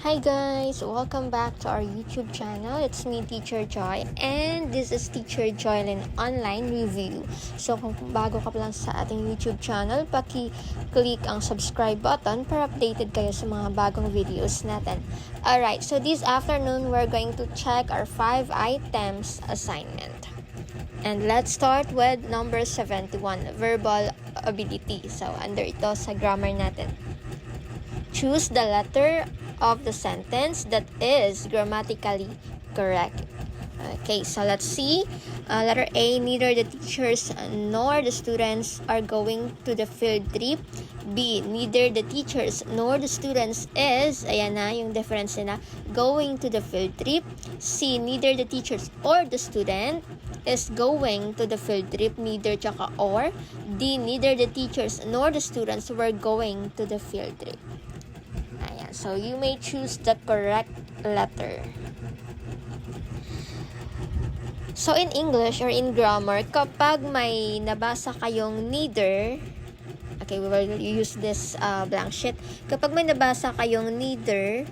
Hi guys! Welcome back to our YouTube channel. It's me, Teacher Joy, and this is Teacher Joylyn Online Review. So kung bago ka pa lang sa ating YouTube channel, paki-click ang subscribe button para updated kayo sa mga bagong videos natin. Alright, so this afternoon, we're going to check our 5 items assignment. And let's start with number 71, verbal ability. So under ito sa grammar natin. Choose the letter of the sentence that is grammatically correct. Okay, so let's see. Letter A, neither the teachers nor the students are going to the field trip. B, neither the teachers nor the students is, ayan na yung difference na, going to the field trip. C, neither the teachers or the student is going to the field trip, neither tsaka or. D, neither the teachers nor the students were going to the field trip. Ayan, so you may choose the correct letter. So in English or in grammar, kapag may nabasa kayong neither, okay, we will use this blank sheet. Kapag may nabasa kayong neither,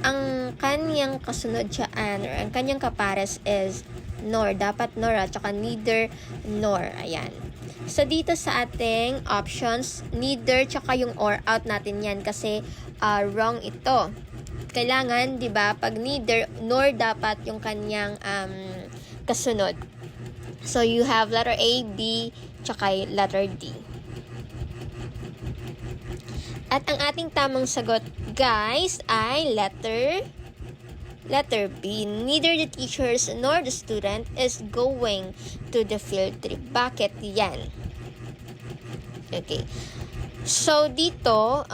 ang kanyang kasunod siyaan or ang kanyang kapares is nor. Dapat nor at saka neither nor. Ayan. So dito sa ating options, neither tsaka yung or, out natin yan kasi wrong ito. Kailangan, di ba, pag neither nor dapat yung kanyang kasunod. So you have letter A, B, tsaka letter D. At ang ating tamang sagot, guys, ay letter B. Neither the teachers nor the student is going to the field trip. Bakit yan? Okay. So, dito,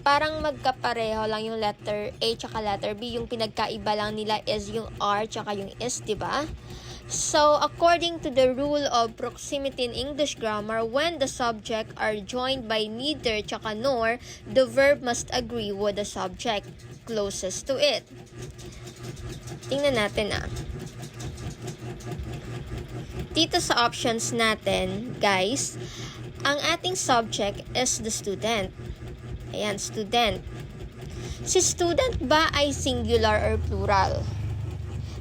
parang magkapareho lang yung letter A tsaka letter B. Yung pinagkaiba lang nila is yung R tsaka yung is, diba? So, according to the rule of proximity in English grammar, when the subject are joined by neither tsaka nor, the verb must agree with the subject closest to it. Tingnan natin Dito sa options natin, guys, ang ating subject is the student. Ayan, student. Si student ba ay singular or plural?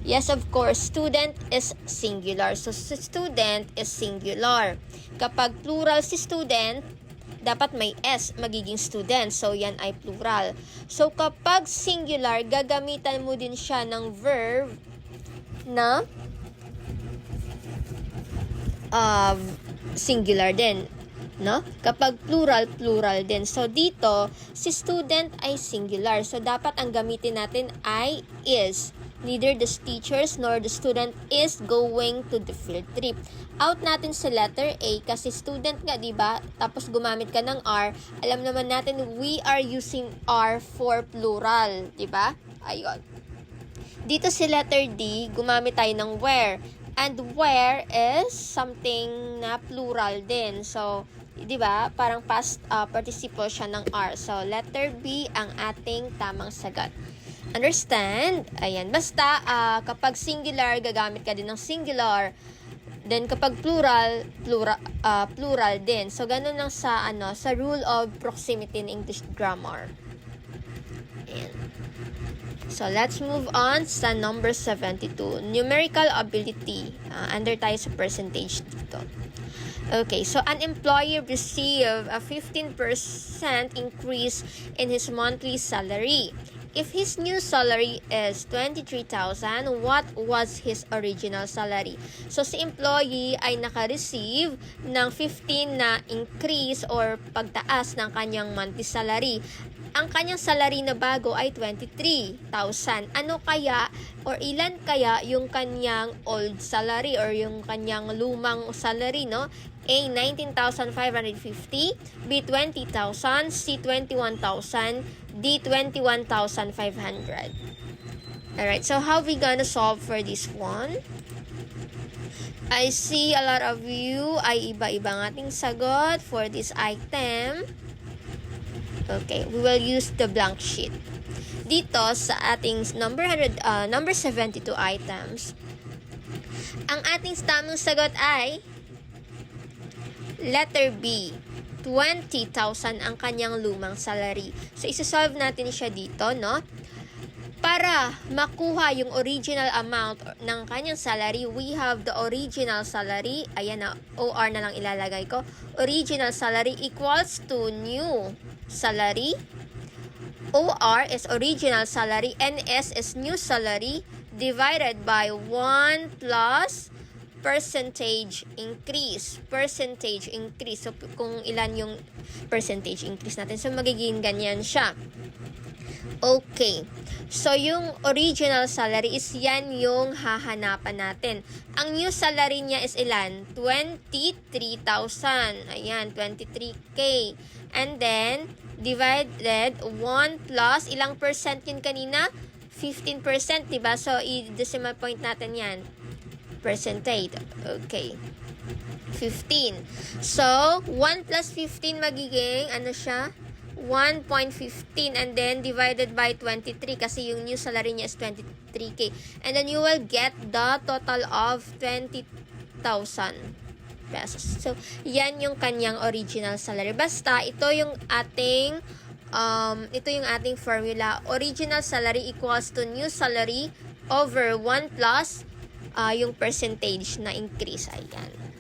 Yes, of course, student is singular. So, si student is singular. Kapag plural si student, dapat may S, magiging student. So, yan ay plural. So, kapag singular, gagamitan mo din siya ng verb na singular din. No? Kapag plural, plural din. So, dito, si student ay singular. So, dapat ang gamitin natin ay is. Neither the teachers nor the student is going to the field trip. Out natin sa letter A kasi student nga, diba? Tapos gumamit ka ng R. Alam naman natin, we are using R for plural. Diba? Ayun. Dito sa letter D, gumamit tayo ng where. And where is something na plural din. So, diba? Parang past participle siya ng R. So, letter B ang ating tamang sagot. Understand? Ayan. Basta, kapag singular, gagamit ka din ng singular. Then, kapag plural, plural din. So, ganun lang sa, sa rule of proximity in English grammar. Ayan. So, let's move on sa number 72. Numerical ability. Under tayo sa percentage dito. Okay, so an employee received a 15% increase in his monthly salary. If his new salary is 23,000, what was his original salary? So, si employee ay naka-receive ng 15 na increase or pagtaas ng kanyang monthly salary. Ang kanyang salary na bago ay 23,000. Ano kaya or ilan kaya yung kanyang old salary or yung kanyang lumang salary, no? A, 19,550, B, 20,000, C, 21,000, D, 21,500. Alright, so how we gonna solve for this one? I see a lot of you ay iba-ibang ating sagot for this item. Okay, we will use the blank sheet. Dito sa ating number 72 items, ang ating tamang sagot ay letter B. 20,000 ang kanyang lumang salary. So, isa-solve natin siya dito, no? Para makuha yung original amount ng kanyang salary, we have the original salary. Ayan na, OR na lang ilalagay ko. Original salary equals to new salary. OR is original salary. NS is new salary divided by 1 plus percentage increase. Percentage increase. So, kung ilan yung percentage increase natin. So, magiging ganyan siya. Okay. So, yung original salary is yan yung hahanapan natin. Ang new salary niya is ilan? 23,000. Ayan, 23K. And then, divided 1 plus, ilang percent yun kanina? 15%, diba? So, i-decimal point natin yan. Percentage. Okay. 15. So, 1 plus 15 magiging, ano siya? 1.15 and then divided by 23 kasi yung new salary niya is 23K. And then you will get the total of 20,000 pesos. So, yan yung kanyang original salary. Basta, ito yung ating formula. Original salary equals to new salary over 1 plus yung percentage na increase. Ayan.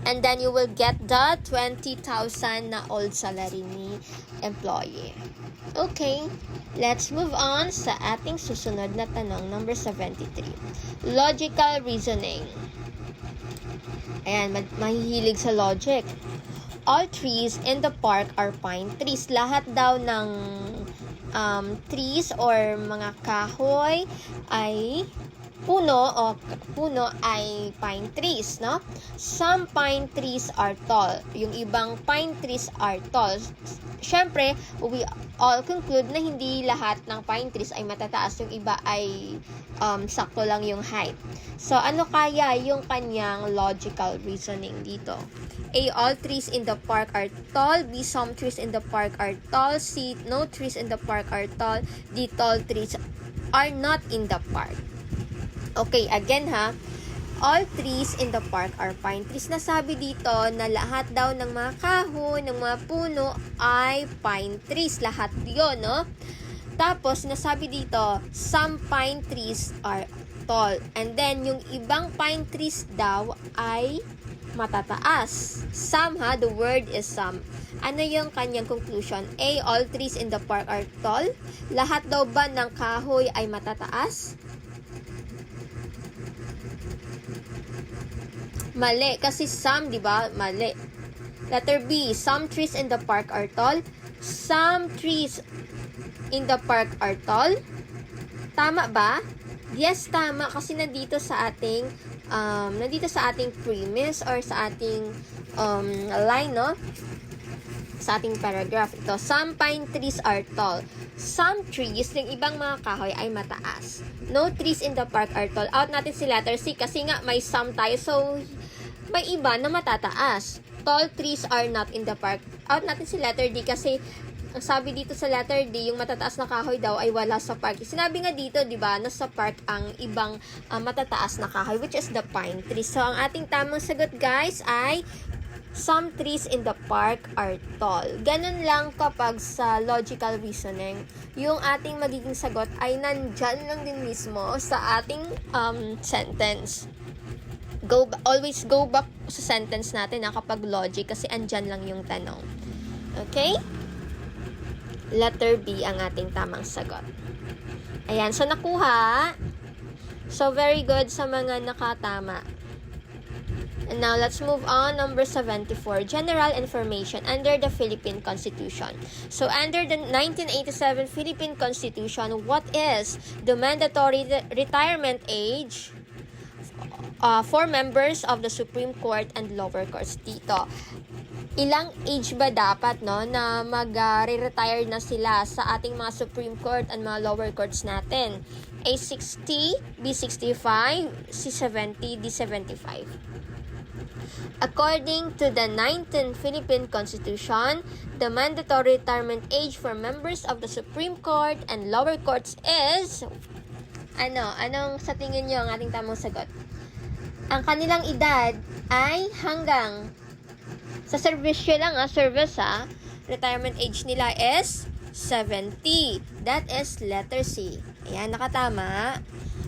And then you will get the 20,000 na old salary ni employee. Okay, let's move on sa ating susunod na tanong, number 73. Logical reasoning. Ayan, mahihilig sa logic. All trees in the park are pine trees. Lahat daw ng trees or mga kahoy ay puno ay pine trees, no? Some pine trees are tall. Yung ibang pine trees are tall. Syempre, we all conclude na hindi lahat ng pine trees ay matataas. Yung iba ay sakto lang yung height. So, ano kaya yung kanyang logical reasoning dito? A, all trees in the park are tall. B, some trees in the park are tall. C, no trees in the park are tall. D, tall trees are not in the park. Okay, again ha, all trees in the park are pine trees. Nasabi dito na lahat daw ng mga kahoy, ng mga puno ay pine trees. Lahat yun, no? Tapos, nasabi dito, some pine trees are tall. And then, yung ibang pine trees daw ay matataas. Some ha, the word is some. Ano yung kanyang conclusion? A, all trees in the park are tall. Lahat daw ba ng kahoy ay matataas? Mali, kasi some, di ba? Mali. Letter B, some trees in the park are tall. Some trees in the park are tall. Tama ba? Yes, tama, kasi nandito sa ating premise or sa ating line, no? Sa ating paragraph. Ito, some pine trees are tall. Some trees, yung ibang mga kahoy ay mataas. No trees in the park are tall. Out natin si letter C kasi nga may some tayo. So, may iba na matataas. Tall trees are not in the park. Out natin si letter D kasi ang sabi dito sa letter D, yung matataas na kahoy daw ay wala sa park. Sinabi nga dito, di ba, nasa park ang ibang matataas na kahoy, which is the pine trees. So, ang ating tamang sagot, guys, ay some trees in the park are tall. Ganun lang kapag sa logical reasoning, yung ating magiging sagot ay nandyan lang din mismo sa ating sentence. Always go back sa sentence natin kapag logic kasi andyan lang yung tanong. Okay? Letter B ang ating tamang sagot. Ayan, so nakuha. So, very good sa mga nakatama. And now, let's move on. Number 74. General information under the Philippine Constitution. So, under the 1987 Philippine Constitution, what is the mandatory retirement age for members of the Supreme Court and lower courts dito? Ilang age ba dapat, no, na mag-retire na sila sa ating mga Supreme Court and mga lower courts natin? A, 60, B, 65, C, 70, D, 75. According to the 19th Philippine Constitution, the mandatory retirement age for members of the Supreme Court and lower courts is, anong sa tingin nyo ang ating tamang sagot? Ang kanilang edad ay hanggang sa servisyo lang, service retirement age nila is 70. That is letter C. Ayan, nakatama.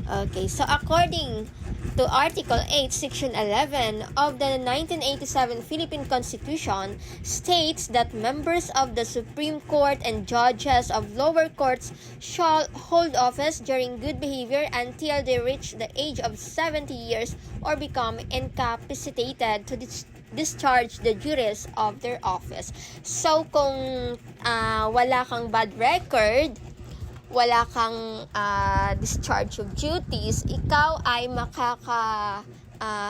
Okay, so according to Article 8, Section 11 of the 1987 Philippine Constitution states that members of the Supreme Court and judges of lower courts shall hold office during good behavior until they reach the age of 70 years or become incapacitated to discharge the duties of their office. So, kung wala kang bad record, wala kang discharge of duties, ikaw ay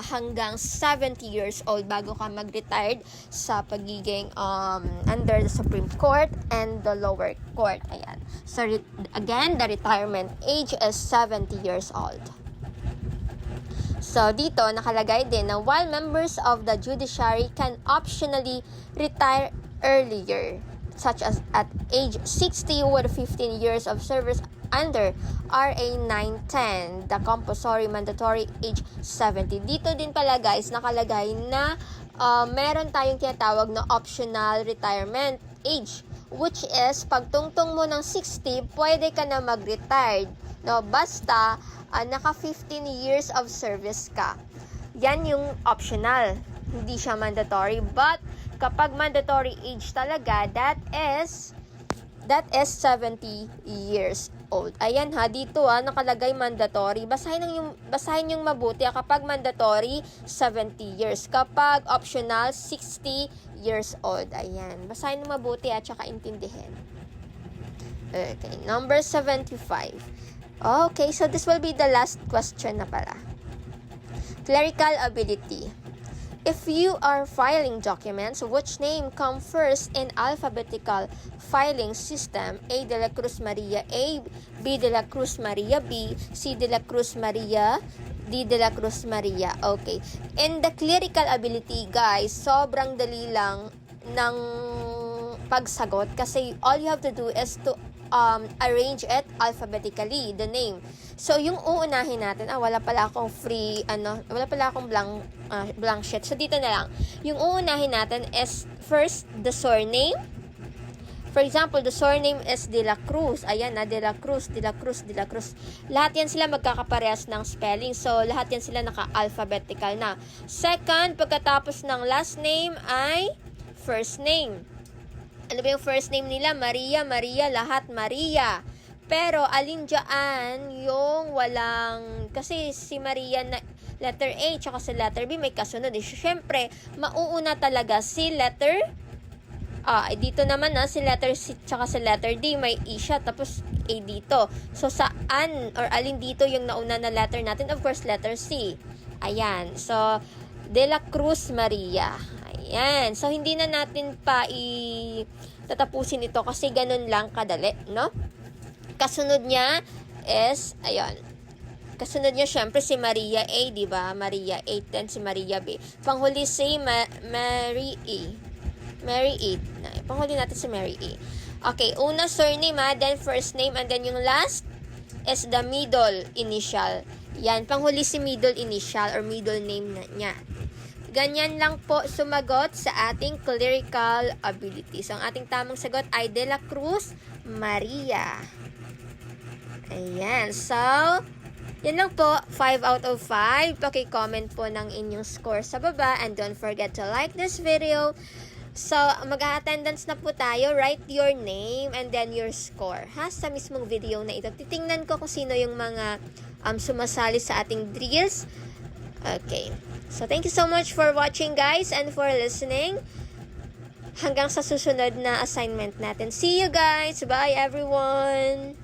hanggang 70 years old bago ka mag-retired sa pagiging under the Supreme Court and the lower court. Ayan. So, again, the retirement age is 70 years old. So, dito nakalagay din na while members of the judiciary can optionally retire earlier, such as at age 60 with 15 years of service under RA 910, the compulsory mandatory age 70. Dito din pala guys, nakalagay na meron tayong tinatawag na optional retirement age, which is pagtungtong mo ng 60, pwede ka na mag-retire. No, basta naka 15 years of service ka. Yan yung optional. Hindi siya mandatory. But kapag mandatory age talaga, that is 70 years old. Ayan ha, dito nakalagay mandatory. Basahin yung mabuti. Kapag mandatory, 70 years. Kapag optional, 60 years old. Ayan. Basahin yung mabuti at saka intindihin. Okay, number 75. Okay, so this will be the last question na pala. Clerical ability. If you are filing documents, which name come first in alphabetical filing system? A. De la Cruz Maria A, B. De la Cruz Maria B, C. De la Cruz Maria, D. De la Cruz Maria. Okay. In the clerical ability, guys, sobrang dali lang ng pagsagot kasi all you have to do is to arrange it alphabetically, the name. So, yung uunahin natin, wala pala akong blank sheet. So, dito na lang. Yung uunahin natin is first, the surname. For example, the surname is De La Cruz. Ayan na, De La Cruz, De La Cruz, De La Cruz. Lahat yan sila magkakaparehas ng spelling. So, lahat yan sila naka-alphabetical na. Second, pagkatapos ng last name ay first name. Ano ba yung first name nila? Maria, Maria, lahat Maria. Pero alin dyan yung walang, kasi si Maria na letter A tsaka si letter B may kasunod. Siyempre, mauuna talaga si letter dito naman si letter C tsaka si letter D may E siya, tapos A dito. So, saan or alin dito yung nauna na letter natin? Of course, letter C. Ayan. So, De La Cruz Maria. Ayan. So, hindi na natin pa tatapusin ito kasi ganun lang kadali, no? Kasunod niya is, ayun. Kasunod niya, syempre, si Maria A, di ba? Maria A, then si Maria B. Panghuli si Mary A. Mary A. Panghuli natin si Mary A. Okay, una surname then first name, and then yung last is the middle initial. Yan, panghuli si middle initial or middle name niya. Ganyan lang po sumagot sa ating clerical ability. So, ang ating tamang sagot ay De La Cruz Maria. Ayan. So, yan lang po. 5 out of 5. Paki-comment po ng inyong score sa baba. And don't forget to like this video. So, mag-attendance na po tayo. Write your name and then your score. Sa mismong video na ito. Titingnan ko kung sino yung mga sumasali sa ating drills. Okay. So, thank you so much for watching, guys, and for listening. Hanggang sa susunod na assignment natin. See you, guys. Bye, everyone.